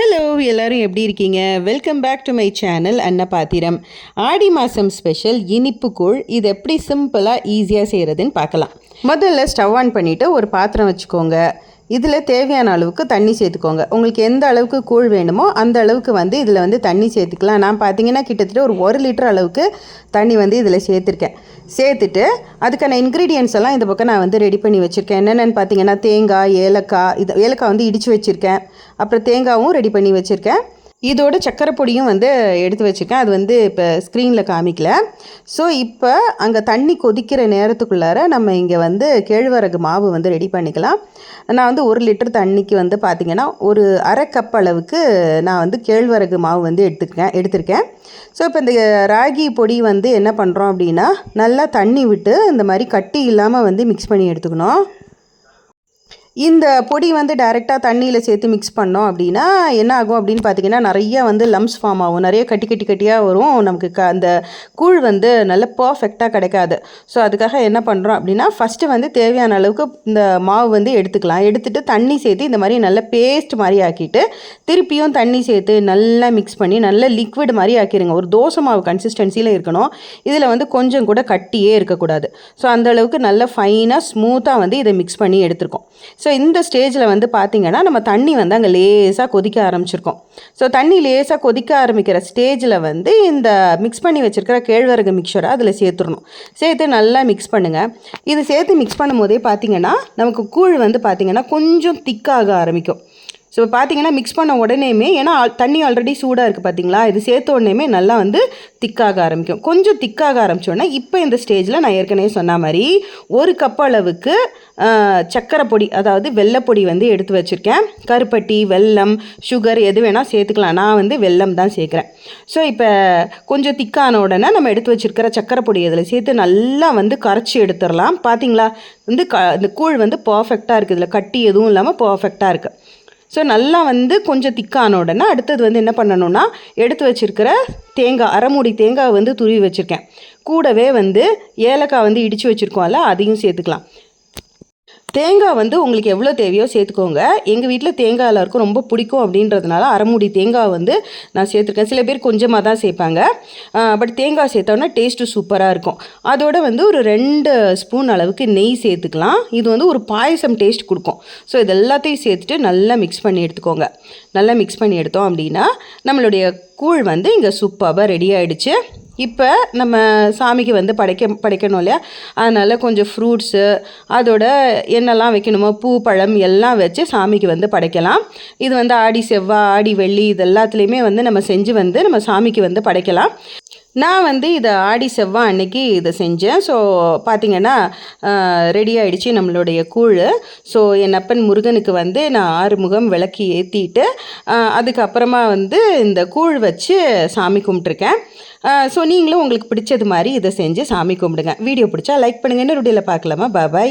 Hello எல்லாரும் எப்படி இருக்கீங்க? Welcome back to my channel Annapathiram. Aadi மாதம் ஸ்பெஷல் இனிப்பு கூழ். இது எப்படி சிம்பிளாக ஈஸியாக செய்கிறதுன்னு பார்க்கலாம். முதல்ல ஸ்டவ் ஆன் பண்ணிவிட்டு ஒரு பாத்திரம் வச்சுக்கோங்க. இதில் தேவையான அளவுக்கு தண்ணி சேர்த்துக்கோங்க. உங்களுக்கு எந்த அளவுக்கு கூழ் வேணுமோ அந்த அளவுக்கு இதில் தண்ணி சேர்த்துக்கலாம். நான் பார்த்தீங்கன்னா கிட்டத்தட்ட ஒரு 1 லிட்டர் அளவுக்கு தண்ணி இதில் சேர்த்துருக்கேன். சேர்த்துட்டு அதுக்கான இன்க்ரீடியன்ஸ் எல்லாம் இந்த பக்கம் நான் ரெடி பண்ணி வச்சுருக்கேன். என்னென்னு பார்த்தீங்கன்னா தேங்காய், ஏலக்காய், ஏலக்காய் இடித்து வச்சுருக்கேன். அப்புறம் தேங்காயும் ரெடி பண்ணி வச்சுருக்கேன். இதோட சக்கரை பொடியும் எடுத்து வச்சுருக்கேன். அது இப்போ ஸ்க்ரீனில் காமிக்கல. ஸோ இப்போ அங்கே தண்ணி கொதிக்கிற நேரத்துக்குள்ளார நம்ம இங்கே கேழ்வரகு மாவு ரெடி பண்ணிக்கலாம். நான் 1 லிட்டர் தண்ணிக்கு பார்த்திங்கன்னா ஒரு அரை கப் அளவுக்கு நான் கேழ்வரகு மாவு எடுத்திருக்கேன். ஸோ இப்போ இந்த ராகி பொடி என்ன பண்ணுறோம் அப்படின்னா நல்லா தண்ணி விட்டு இந்த மாதிரி கட்டி இல்லாமல் மிக்ஸ் பண்ணி எடுத்துக்கணும். இந்த பொடி டைரெக்டாக தண்ணியில் சேர்த்து மிக்ஸ் பண்ணோம் அப்படின்னா என்ன ஆகும் அப்படின்னு பார்த்தீங்கன்னா நிறைய லம்ஸ் ஃபார்ம் ஆகும். நிறைய கட்டியாக வரும். நமக்கு அந்த கூழ் நல்ல பர்ஃபெக்டாக கிடைக்காது. ஸோ அதுக்காக என்ன பண்ணுறோம் அப்படின்னா ஃபஸ்ட்டு தேவையான அளவுக்கு இந்த மாவு எடுத்துக்கலாம். எடுத்துகிட்டு தண்ணி சேர்த்து இந்த மாதிரி நல்ல பேஸ்ட் மாதிரி ஆக்கிட்டு திருப்பியும் தண்ணி சேர்த்து நல்லா மிக்ஸ் பண்ணி நல்ல லிக்விட் மாதிரி ஆக்கிடுங்க. ஒரு தோசை மாவு கன்சிஸ்டன்சியில் இருக்கணும். இதில் கொஞ்சம் கூட கட்டியே இருக்கக்கூடாது. ஸோ அந்தளவுக்கு நல்ல ஃபைனாக ஸ்மூத்தாக இதை மிக்ஸ் பண்ணி எடுத்துருக்கோம். ஸோ இந்த ஸ்டேஜில் பார்த்திங்கன்னா நம்ம தண்ணி அங்கே லேசாக கொதிக்க ஆரம்பிச்சிருக்கோம். ஸோ தண்ணி லேசாக கொதிக்க ஆரம்பிக்கிற ஸ்டேஜில் இந்த மிக்ஸ் பண்ணி வச்சுருக்கிற கேழ்வரகு மிக்சரை அதில் சேர்த்துடணும். சேர்த்து நல்லா மிக்ஸ் பண்ணுங்கள். இது சேர்த்து மிக்ஸ் பண்ணும் போதே பார்த்திங்கன்னா நமக்கு கூழ் பார்த்திங்கன்னா கொஞ்சம் திக்காக ஆரம்பிக்கும். ஸோ பார்த்தீங்கன்னா மிக்ஸ் பண்ண உடனேயுமே ஏன்னா தண்ணி ஆல்ரெடி சூடாக இருக்குது பார்த்தீங்களா, இது சேர்த்த உடனேயுமே நல்லா திக்காக ஆரம்பிக்கும். கொஞ்சம் திக்காக ஆரம்பித்தோடனே இப்போ இந்த ஸ்டேஜில் நான் ஏற்கனவே சொன்ன மாதிரி 1 கப் அளவுக்கு சர்க்கரை பொடி, அதாவது வெல்லைப்பொடி எடுத்து வச்சுருக்கேன். கருப்பட்டி, வெல்லம், சுகர் எது வேணால் சேர்த்துக்கலாம். நான் வெல்லம் தான் சேர்க்குறேன். ஸோ இப்போ கொஞ்சம் திக்கான உடனே நம்ம எடுத்து வச்சுருக்கிற சர்க்கரை பொடி இதில் சேர்த்து நல்லா கரைச்சி எடுத்துடலாம். பார்த்தீங்களா இந்த கூழ் பர்ஃபெக்டாக இருக்குது. இதில் கட்டி எதுவும் இல்லாமல் பர்ஃபெக்டாக இருக்குது. ஸோ நல்லா கொஞ்சம் திக்கான உடனே அடுத்தது என்ன பண்ணணும்னா எடுத்து வச்சுருக்கிற தேங்காய், அரை மூடி தேங்காய் துருவி வச்சுருக்கேன். கூடவே ஏலக்காய் இடித்து வச்சுருக்கோம்ல, அதையும் சேர்த்துக்கலாம். தேங்காய் உங்களுக்கு எவ்வளோ தேவையோ சேர்த்துக்கோங்க. எங்கள் வீட்டில் தேங்காய் எல்லாருக்கும் ரொம்ப பிடிக்கும் அப்படின்றதுனால அரை மூடி தேங்காய் நான் சேர்த்துருக்கேன். சில பேர் கொஞ்சமாக தான் சேர்ப்பாங்க. பட் தேங்காய் சேர்த்தோன்னா டேஸ்ட்டு சூப்பராக இருக்கும். அதோட ஒரு 2 ஸ்பூன் அளவுக்கு நெய் சேர்த்துக்கலாம். இது ஒரு பாயசம் டேஸ்ட் கொடுக்கும். ஸோ இது எல்லாத்தையும் சேர்த்துட்டு நல்லா மிக்ஸ் பண்ணி எடுத்துக்கோங்க. நல்லா மிக்ஸ் பண்ணி எடுத்தோம் அப்படின்னா நம்மளுடைய கூழ் இங்கே சூப்பராக ரெடி ஆகிடுச்சு. இப்போ நம்ம சாமிக்கு படைக்கணும் இல்லையா, அதனால் கொஞ்சம் ஃப்ரூட்ஸு அதோட என்னெல்லாம் வைக்கணுமோ பூ, பழம் எல்லாம் வச்சு சாமிக்கு படைக்கலாம். இது ஆடி செவ்வாய், ஆடி வெள்ளி இது எல்லாத்துலேயுமே நம்ம செஞ்சு நம்ம சாமிக்கு படைக்கலாம். நான் இதை ஆடி செவ்வாய் அன்னைக்கு இதை செஞ்சேன். ஸோ பார்த்திங்கன்னா ரெடி ஆகிடுச்சு நம்மளுடைய கூழ். ஸோ என் அப்பன் முருகனுக்கு நான் 6 முகம் விளக்கி ஏற்றிட்டு அதுக்கப்புறமா இந்த கூழ் வச்சு சாமி கும்பிட்ருக்கேன். ஸோ நீங்களும் உங்களுக்கு பிடிச்சது மாதிரி இதை செஞ்சு சாமி கும்பிடுங்க. வீடியோ பிடிச்சா லைக் பண்ணுங்கள். இன்னொரு வீடியோவில் பார்க்கலாமா? பாய்.